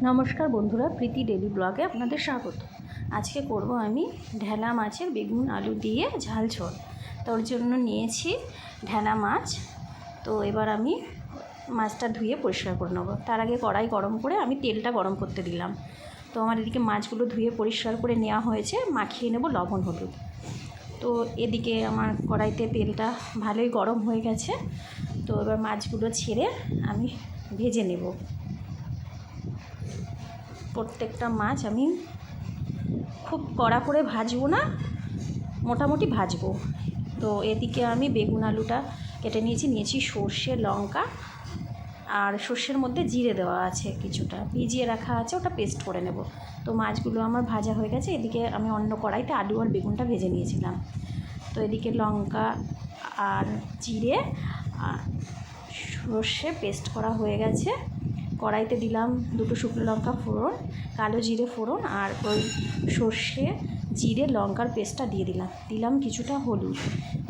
নমস্কার বন্ধুরা, প্রীতি ডেলি ব্লগে আপনাদের স্বাগত। আজকে করব আমি ঢেলা মাছের বেগুন আলু দিয়ে ঝাল ঝোল। তোর জন্য নিয়েছি ঢেলা মাছ। তো এবার আমি মাছটা ধুয়ে পরিষ্কার করে নেব। তার আগে কড়াই গরম করে আমি তেলটা গরম করতে দিলাম। তো আমার এদিকে মাছগুলো ধুয়ে পরিষ্কার করে নেওয়া হয়েছে, মাখিয়ে নেব লবণ হলুদ। তো এদিকে আমার কড়াইতে তেলটা ভালোই গরম হয়ে গেছে। তো এবার মাছগুলো ছেড়ে আমি ভেজে নেব। প্রত্যেকটা মাছ আমি খুব কড়া করে ভাজবো না, মোটামুটি ভাজবো। তো এদিকে আমি বেগুন আলুটা কেটে নিয়েছি সর্ষে লঙ্কা আর সর্ষের মধ্যে জিরে দেওয়া আছে, কিছুটা ভিজিয়ে রাখা আছে, ওটা পেস্ট করে নেব। তো মাছগুলো আমার ভাজা হয়ে গেছে। এদিকে আমি অন্য কড়াইতে আলু আর বেগুনটা ভেজে নিয়েছিলাম। তো এদিকে লঙ্কা আর জিরে আর সর্ষে পেস্ট করা হয়ে গেছে। কড়াইতে দিলাম দুটো শুকনো লঙ্কা ফোড়ন, কালো জিরে ফোড়ন, আর ওই সর্ষে জিরে লঙ্কার পেস্টটা দিয়ে দিলাম কিছুটা হলুদ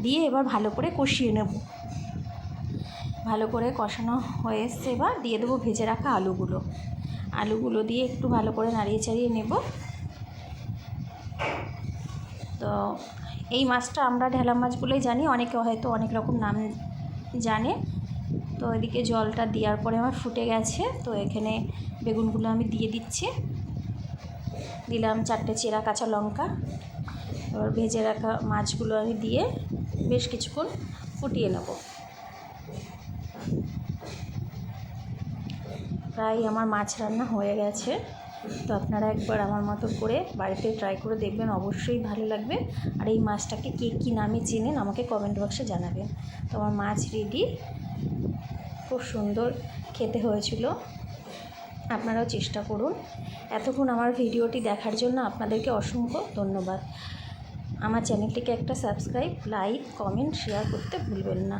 দিয়ে এবার ভালো করে কষিয়ে নেব। ভালো করে কষানো হয়ে এসছে, এবার দিয়ে দেবো ভেজে রাখা আলুগুলো দিয়ে একটু ভালো করে নাড়িয়ে চাড়িয়ে নেব। তো এই মাছটা আমরা ঢেলা মাছ বলেই জানি, অনেকে হয়তো অনেক রকম নাম জানে। তো এদিকে জলটা দেওয়ার পরে আমার ফুটে গেছে। তো এখানে বেগুনগুলো আমি দিয়ে দিলাম 4টে চেরা কাঁচা লঙ্কা। এবার ভেজে রাখা মাছগুলো আমি দিয়ে বেশ কিছুক্ষণ ফুটিয়ে নেব। প্রায় আমার মাছ রান্না হয়ে গেছে। তো আপনারা একবার আমার মতো করে বাড়িতে ট্রাই করে দেখবেন, অবশ্যই ভালো লাগবে। আর এই মাছটাকে কে কী নামে চেনেন আমাকে কমেন্ট বক্সে জানাবেন। তো আমার মাছ রেডি, খুব সুন্দর খেতে হয়েছিল। আপনারাও চেষ্টা করুন। এতক্ষণ আমার ভিডিওটি দেখার জন্য আপনাদেরকে অসংখ্য ধন্যবাদ। আমার চ্যানেলটিকে একটা সাবস্ক্রাইব, লাইক, কমেন্ট, শেয়ার করতে ভুলবেন না।